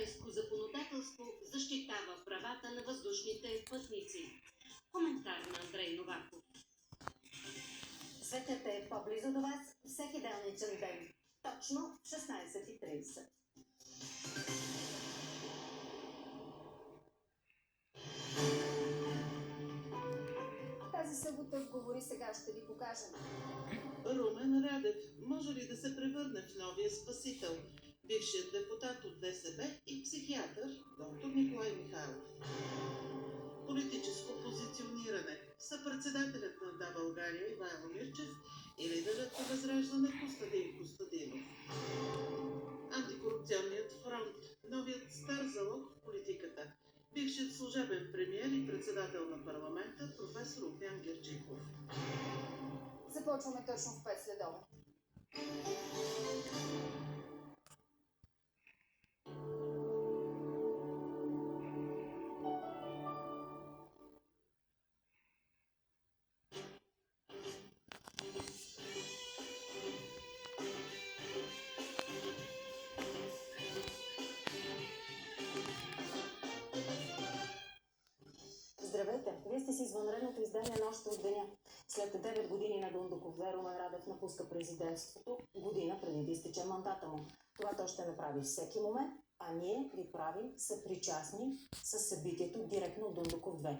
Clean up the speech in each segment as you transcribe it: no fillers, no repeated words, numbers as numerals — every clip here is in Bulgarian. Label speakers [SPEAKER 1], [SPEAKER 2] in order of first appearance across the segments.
[SPEAKER 1] европейско законодателство защитава правата на въздушните пътници. Коментар на Андрей Новаков.
[SPEAKER 2] Светът е по-близо до вас всеки делничен ден, точно в 16:30. Тази събота говори сега, ще ви покажем.
[SPEAKER 3] Румен Радев може ли да се превърне в новия спасител? Бившият депутат от ДСБ и психиатър доктор Николай Михайлов. Политическо позициониране. Съпредседателят на Да, България Ивайло Мирчев и лидерът на Възраждане Костадин Костадинов. Антикорупционният фронт. Новият стар залог в политиката. Бившият служебен премиер и председател на парламента професор Огнян Герджиков.
[SPEAKER 2] Започваме точно в 5 следобед. Здравейте! Вие сте с извънредното издание Нощ от деня. След 9 години на Дондуков 2 Румен Радев напуска президентството, година преди да изтече мандата му. Това той ще направи всеки момент, а ние ви правим съпричастни с събитието директно от Дондуков 2.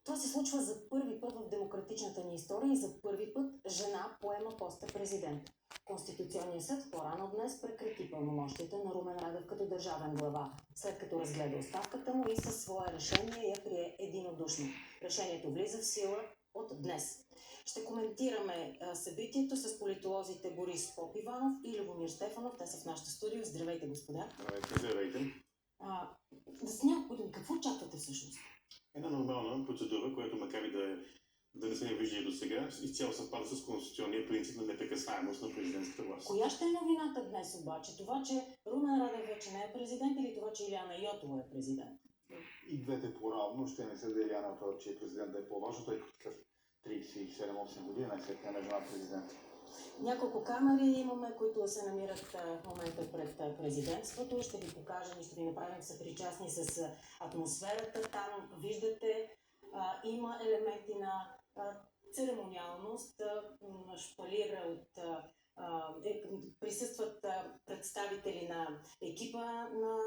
[SPEAKER 2] Това се случва за първи път в демократичната ни история и за първи път жена поема поста президент. Конституционният съд по-рано днес прекрати пълномощията на Румен Радев като държавен глава, след като разгледа оставката му и със свое решение я прие единодушно. Решението влиза в сила от днес. Ще коментираме събитието с политолозите Борис Попиванов и Любомир Стефанов. Те са в нашото студио. Здравейте, господа.
[SPEAKER 4] Здравейте.
[SPEAKER 2] Какво очаквате всъщност?
[SPEAKER 4] Една нормална процедура, която макар и да не сме виждали до сега, изцяло съвпада с конституционния принцип на непрекъсваемост на президентската власт.
[SPEAKER 2] Коя ще е новината днес обаче? Това, че Румен Радев вече не е президент или това, че Илияна Йотова е президент?
[SPEAKER 5] И двете по-равно. Ще не се да Илияна Йотова, че президент да е по-важно, тъй като 37-8 години най-сетне на жена президент.
[SPEAKER 2] Няколко камери имаме, които се намират в момента пред президентството. Ще ви покажем и ще ви направим съпричастни с атмосферата. Там виждате, има елементи на церемониалност, шпалира от присъстват представители на екипа на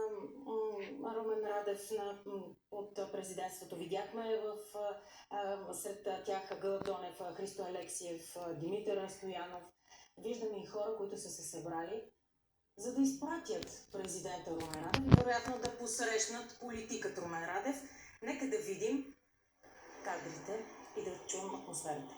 [SPEAKER 2] Румен Радев от президентството. Видяхме сред тях Гълъб Донев, Христо Алексиев, Димитър Стоянов. Виждаме и хора, които са се събрали, за да изпратят президента Румен Радев и вероятно да посрещнат политикът Румен Радев. Нека да видим кадрите и да чуем атмосферата.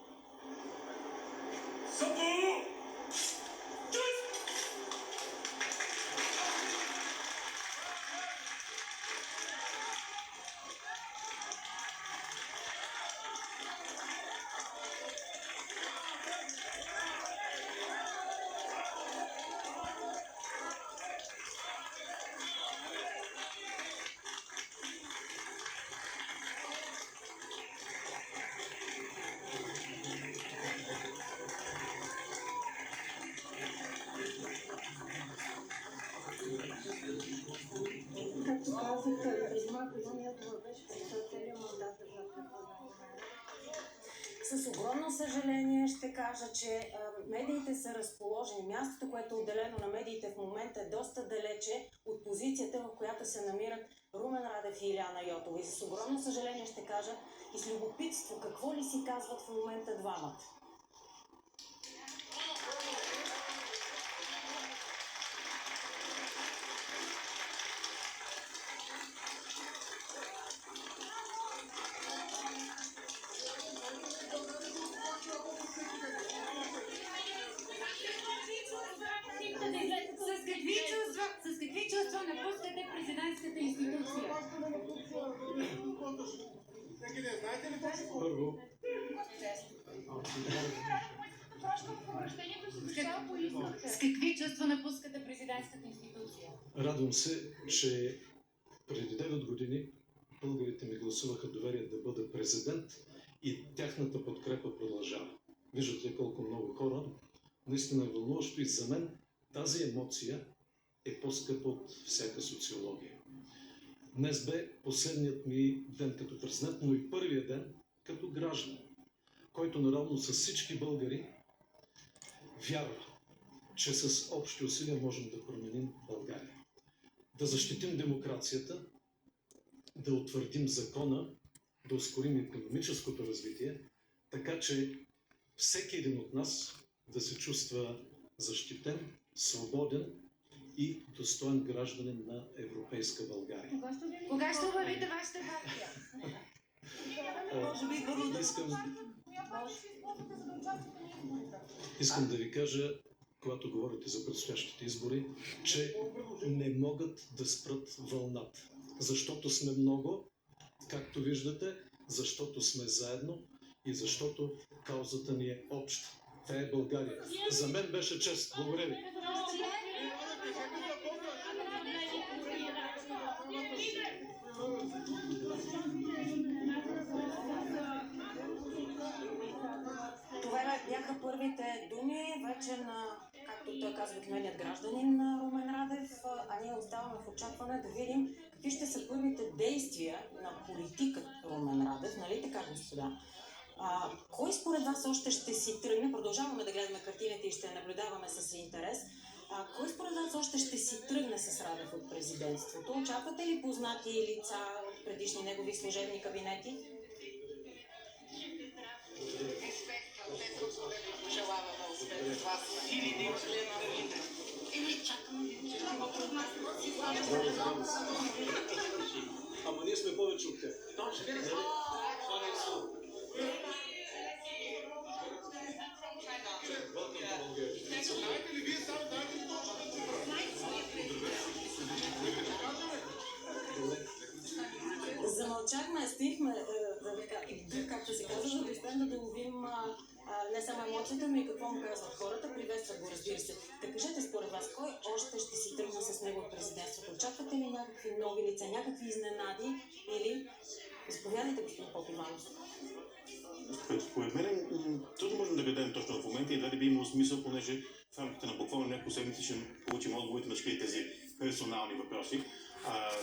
[SPEAKER 2] С огромно съжаление ще кажа, че медиите са разположени. Мястото, което е отделено на медиите в момента е доста далече от позицията, в която се намират Румен Радев и Илияна Йотова. И с огромно съжаление ще кажа и с любопитство какво ли си казват в момента двамата.
[SPEAKER 6] С какви чувства напускате президентската институция?
[SPEAKER 5] Първо,
[SPEAKER 6] С какви чувства напускате президентската институция?
[SPEAKER 7] Радвам се, че преди 9 години българите ми гласуваха доверие да бъда президент и тяхната подкрепа продължава. Виждате колко много хора. Наистина е вълнуващо и за мен тази емоция е по-скъпа от всяка социология. Днес бе последният ми ден като президент, но и първият ден като граждан, който наравно с всички българи вярва, че с общи усилия можем да променим България. Да защитим демокрацията, да утвърдим закона, да ускорим икономическото развитие, така че всеки един от нас да се чувства защитен, свободен и достоен гражданин на европейска България.
[SPEAKER 6] Кога ще обявите вашата партия?
[SPEAKER 3] Може би първо да...
[SPEAKER 7] Искам да ви кажа, когато говорите за предстоящите избори, че не могат да спрат вълната. Защото сме много, както виждате, защото сме заедно и защото каузата ни е обща. Тя е България. За мен беше чест. Благодаря ви.
[SPEAKER 2] Това бяха първите думи вече на, както той казва, обикновеният гражданин на Румен Радев, а ние оставаме в очакване да видим какви ще са първите действия на политика Румен Радев, нали така, господа? Кой според вас още ще си тръгне? Продължаваме да гледаме картините и ще наблюдаваме с интерес. Кой според вас още ще си тръгне с Радев от президентството? Очаквате ли познати лица от предишни негови служебни кабинети?
[SPEAKER 3] Пожелаваме успех с вас.
[SPEAKER 7] Ама ние сме повече от теб.
[SPEAKER 2] Замълчахме, стихме, както се казва, за да успеем да доловим не само емоцията, но и какво му казват хората. Приветстват го, разбира се. Да кажете според вас, кой още ще си тръгне с него от президентството? Очаквате ли някакви нови лица, някакви изненади или... Заповядайте, господин Попиванов.
[SPEAKER 4] Според мен трудно можем да гадаем точно в момента и дали би имало смисъл, понеже в рамките на буквално няколко седмици ще получим отговорите на всички тези персонални въпроси.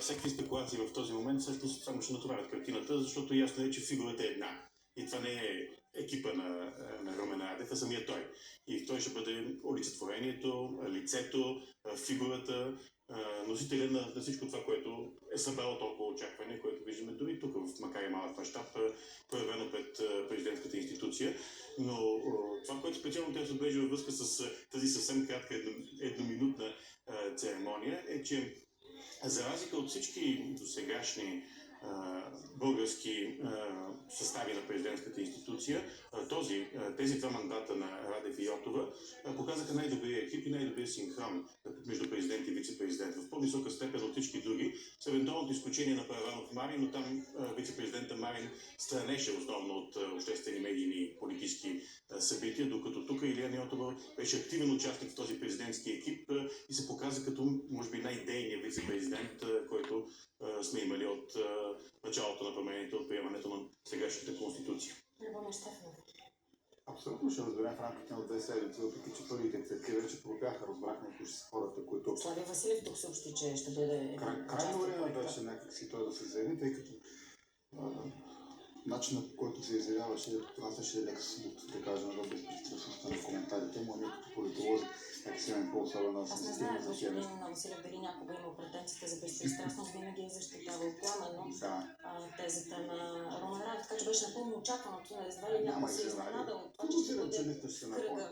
[SPEAKER 4] Всякакви спекулации в този момент също само ще натоварят картината, защото ясно е, че фигурата е една. И това не е екипа на Румен Радев, а самия той. И той ще бъде олицетворението, лицето, фигурата, носителя на всичко това, което е събрало толкова очакване, което виждаме дори тук, в макар и малък мащаб, проявено пред президентската институция. Но това, което специално трябва да се отбележи във връзка с тази съвсем кратка едноминутна церемония, е, че за разлика от всички досегашни български състави на президентската институция, тези два мандата на Радев и Йотова показаха най-добрия екип и най-добрия синхрон между президент и вице-президент. В по-висока степен от всички други, с евентуалното изключение на Първанов Марин, но там вице-президента Марин странеше основно от обществени медийни и политически събития, докато тук Илияна Йотова беше активен участник в този президентски екип и се показа като, може би, най-дейният вице-президент, който сме имали от началото на промените, от приемането на сегашната конституция.
[SPEAKER 5] Абсолютно ще разберем в рамките на 2 седмици, въпреки че първите цветки вече пропяха, разбрахме кои ще са хората, които...
[SPEAKER 2] Слави Василев тук съобщи, че ще бъде...
[SPEAKER 5] Крайно време беше някакси той да се заяви, тъй като начинът, по който се изявяваше, носеше лек смут, да кажем, да безпристрастността на коментарите му, а ние като политолози, как си имаме по-особено
[SPEAKER 2] Аз не знам, господин Василев, дали някога има претенцията за безпристрастност, винаги е защитавал пламенно тезата на Румен Радев, така че беше напълно очаквано, едва ли някой се изненада от това, че ще бъде кръга.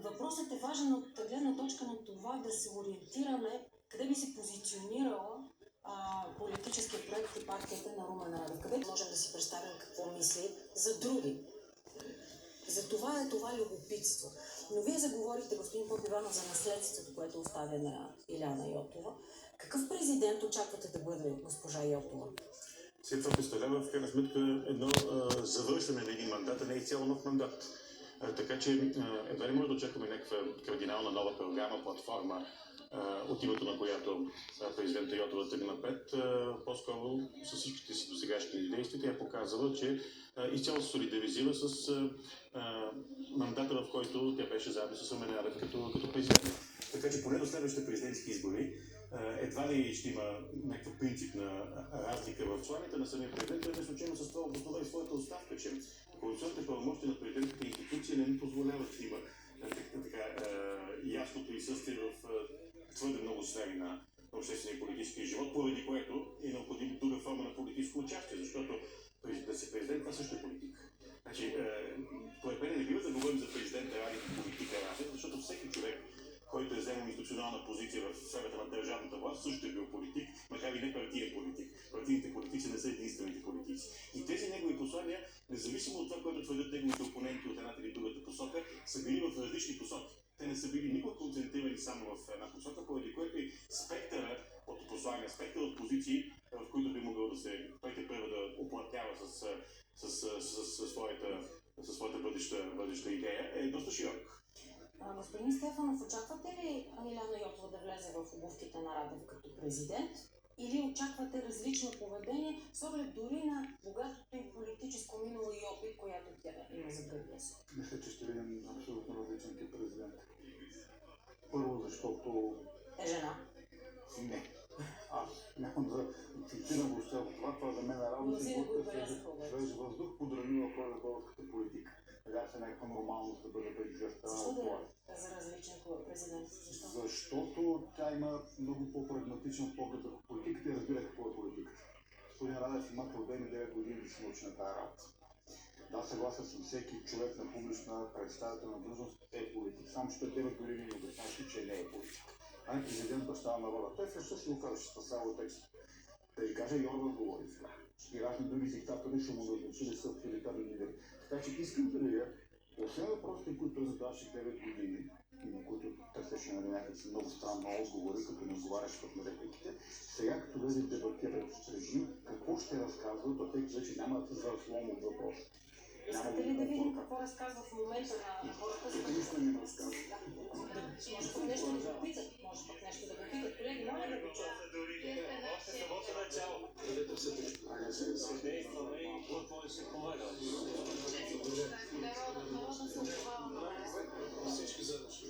[SPEAKER 2] Въпросът е важен от гледна точка на това да се ориентираме къде би се позиционирала политическия проект и партията на Румен Радев. Къде можем да си представим какво мисли за други. За това е това любопитство. Но вие заговорихте, господин Попиванов, за наследството, което оставя на Илияна Йотова. Какъв президент очаквате да бъде госпожа Йотова?
[SPEAKER 4] След това представлява в крайна сметка едно завършване на един мандат, а не и цяло нов мандат. Така че едва ли може да очакваме някаква кардинална нова програма, платформа, от името на която президента Йотова тръгна напред. По-скоро с всичките си досегашни действия тя е показала, че изцяло се солидаризира с мандата, в който тя беше заедно с Румен Радев като президент. Така че поне до следващите президентски избори едва ли ще има някаква принципна разлика в члените на самия президент. Той не случайно с това обоснова и своята оставка, че конституционните правомощия на президентските институции не ни позволяват да има ясното присъствие в твърде много сфери на обществения и политически живот, поради което е необходима друга форма на политическо участие, защото да си президент, това също е политика. Значи, поред мен не бива да говорим за президента ради политика ради, защото всеки човек, който е вземал институционална позиция в сферата на държавната власт, също е бил политик, макар и не партиен политик. Партийните политици не са единствените политици. И тези негови послания, независимо от това, което твърдят неговите опоненти от едната или другата посока, са били в различни посоки. Те не са били никога концентрирани само в една посока, поради което и спектъра от послания, спектър от позиции, в които би могъл да се първо да оплътнява със своята бъдеща идея, е доста широк.
[SPEAKER 2] Господин Стефанов, очаквате ли Лиляна Йотова да влезе в обувките на Радев като президент? Или очаквате различно поведение, с оглед дори на богатото им политическо минало и опит, която тя има за гърба си?
[SPEAKER 5] Мисля, че ще видим абсолютно различен тип президент. Първо, защото...
[SPEAKER 2] Е жена.
[SPEAKER 5] Не. Аз нямам да цитирам въобще от това. Това за мен е работа си свеж въздух, подранила хора за българската политика. Сега се някаква нормалност да бъде предизвестена.
[SPEAKER 2] Защо да е за различен президент? Защо?
[SPEAKER 5] Защото тя има много по-прагматичен поглед върху политиката и разбира какво е политиката. Господин Радев има трудени 9 години да се научи на тази работа. Да, съгласен съм, всеки човек на публична представителна длъжност е политик. Само че 9 години ни обясняваше, че не е политик. А не президент баща на народа. Той всъщност си го казва, че спасава текст. Да ви кажа, Йордан говори сега. И разни други диктатори са му назначили с авторитарни лидери. Така че искам да видя, освен въпросите, които задаваше 9 години, и на които търсеше някакви много странни отговори, като не отговаряше на репликите, сега като влезе в дебатиращ режим, какво ще разказва, то тъй вече няма да се заслом от въпрос.
[SPEAKER 2] Искате ли да видим какво разказва в момента на хората?
[SPEAKER 5] Нищо не разказва.
[SPEAKER 2] Може пък нещо да го питат. Може пък нещо да го питат. Колеги, моля да го чуят.
[SPEAKER 7] Всички заедно ще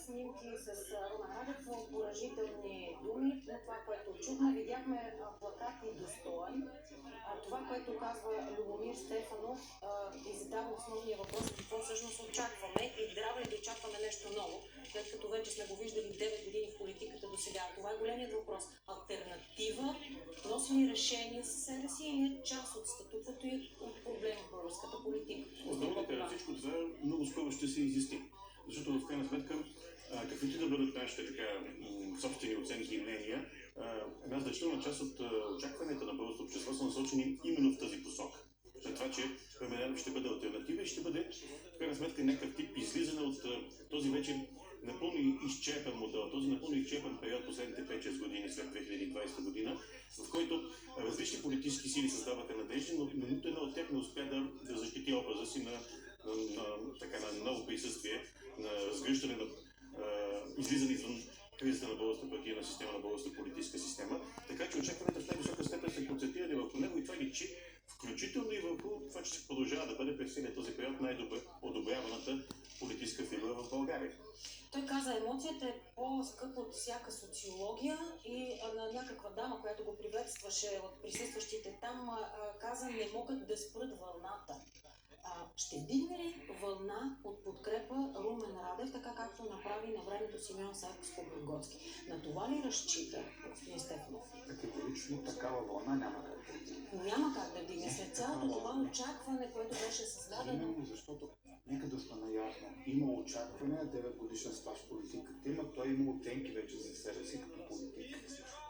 [SPEAKER 2] Снимки с Румен Радев, поражителни думи. Това, което чухме, видяхме плакат и достоен. Това, което казва Любомир Стефанов и задава основния въпрос, какво всъщност очакваме и трябва ли да очакваме нещо ново, след като вече сме го виждали 9 години в политиката до сега. Това е големият въпрос. Алтернатива носи ли решение със себе си или е част от статуквото и от проблема в българската политика?
[SPEAKER 4] Всичко това много скоро ще се изясни. Защото в крайна сметка, каквито да бъдат нашите собствени оценки и мнения, една значителна част от очакванията на българското общество са насочени именно в тази посока. За това, че Румен ще бъде алтернатива и ще бъде в крайна сметка някакъв тип излизане от този вече напълно изчерпан модел, този напълно изчерпан период последните 5-6 години след 2020 година, в който различни политически сили създаваха надежди, но нито една от тях не успя да защити образа си на ново присъствие, на разгръщане на излизане извън кризата на българската партийна система, на българската политическа система. Така че очакването в най-висока степен се концентрирали върху него и това личи включително и върху това, че се продължава да бъде през целия този период най-добре одобряваната политическа фигура в България.
[SPEAKER 2] Той каза, емоцията е по-скъпа от всяка социология и на някаква дама, която го приветстваше от присъстващите там, каза, не могат да спрат вълната. Ще вдигне ли вълна от подкрепа Румен Радев, така както направи на времето Симеон Сакскобургготски? На това ли разчита господин Стефанов?
[SPEAKER 5] Категорично такава вълна няма как да вдигне.
[SPEAKER 2] Няма как да вдигне след цялото това очакване, което беше създадено.
[SPEAKER 5] Именно защото, нека да сме наясно, има очакване, 9 годишен стаж в политиката има, той има оценки вече за себе си като политик.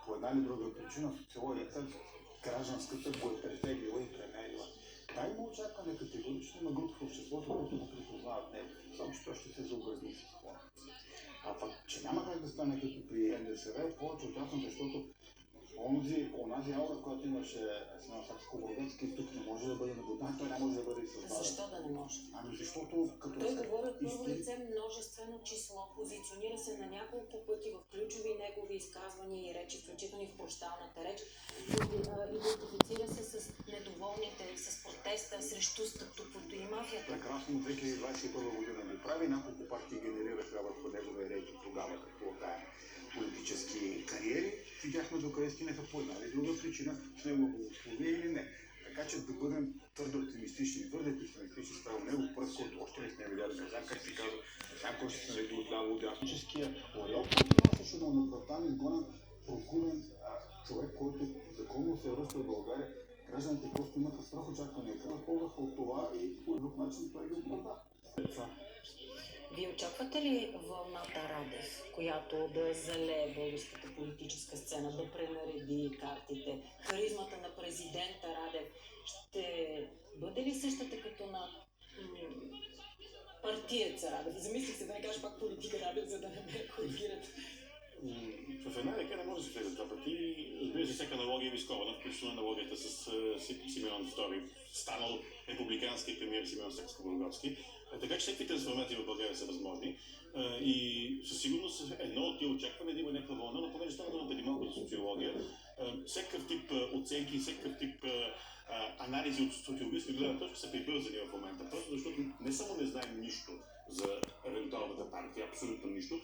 [SPEAKER 5] По една или друга причина социологията, гражданската го е претеглила и премерила. Да, има очакване категорично, има група в обществото, които го припознават него. Само че той ще се заобразни с това. А пък, че няма как да стане като при НДСВ, повече очаквам, защото Онази аура, която имаше Симеон Сакскобургготски, тук не може да бъде наблюдаван, той не може да бъде и създаден.
[SPEAKER 2] Защо да не може?
[SPEAKER 5] Ами защото като
[SPEAKER 2] Той
[SPEAKER 5] се
[SPEAKER 2] говори от първо
[SPEAKER 5] изтри-
[SPEAKER 2] лице множествено число, позиционира се на няколко пъти в ключови негови изказвания и речи, включително и в прощалната реч. Идентифицира се с недоволните, с протеста срещу статуквото и мафията.
[SPEAKER 5] прекрасно 2021 година го прави, няколко партии генерираха върху неговия рейтинг тогава, като тая политически кариери. Видяхме докъде стигнаха по една или друга причина, с него благослови или не. Така че да бъдем твърде оптимистични, спрямо него, пръв, който още не сме видяли, не знам как се казва, не знам кой ще се нареди отляво от дясническия ореол, който нямаше да оправдан изгонен, прокурен човек, който законно се ръста в България. Гражданите просто имаха страх очаквания, възползваха от това и по друг начин той ги оправда.
[SPEAKER 2] Вие очаквате ли вълната Радев, която да залее българската политическа сцена, да пренареди картите? Харизмата на президента Радев ще бъде ли същата като на партиеца Радев? Замислих се да не кажа пак политика Радев, за да не ме коригират.
[SPEAKER 4] В една река не може да се влезе това пъти. Разбира се, всяка аналогия е рискована, включително аналогията с Симеон II, станал републикански премиер Симеон Сакскобургготски. Така че всеки трансформации в България са възможни. И със сигурност едно от тия очакване да има някаква вълна, но понеже стана дума преди малко за социология, всякакъв тип оценки, всякакъв тип анализи от социологическа гледна точка са прибързани в момента. Просто защото не само не знаем нищо за евентуалната партия, абсолютно нищо,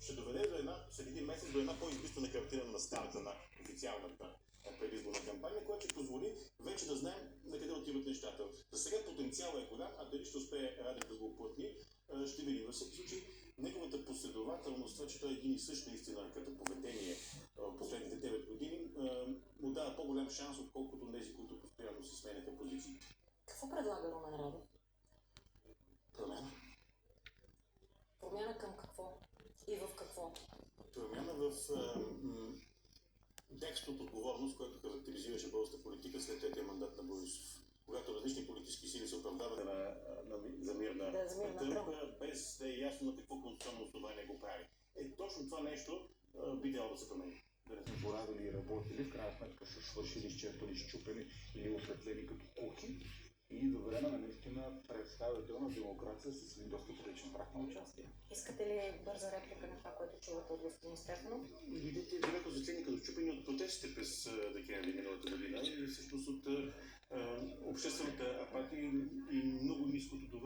[SPEAKER 4] ще доведе след един месец до една по-избистрена картина на старта на официалната предизборна кампания, която ще позволи вече да знаем на къде отиват нещата. За сега потенциалът е голям, а дали ще успее Радев да го оплътни, ще видим. Във всеки случай, неговата последователност, това, че той е един и същ наистина като поведение последните 9 години, му дава по-голям шанс, отколкото тези, които постоянно се сменяха позиции.
[SPEAKER 2] Какво предлага Румен Радев?
[SPEAKER 4] Промяна.
[SPEAKER 2] Промяна към какво? И в какво?
[SPEAKER 4] Промяна в текст от отговорност, който характеризираше българската политика след третия мандат на Борисов. Когато различни политически сили се оправдават за мир на Тръмп, без да е ясно на какво конституционно основание го прави. Точно това нещо би трябвало да се промени.
[SPEAKER 5] Да не сме боравили и работили, в крайна сметка са свършили, изчерпали, изчупени или осветлени като куки. И до време на наистина представителна демокрация с един доста приличен прак на участие.
[SPEAKER 2] Искате ли бърза реплика на това, което чувате от господин Стефанов?
[SPEAKER 4] Видите, далеко зацени като чупени от протестите през декември миналата година и всъщност от обществената апатия и много ниското доверие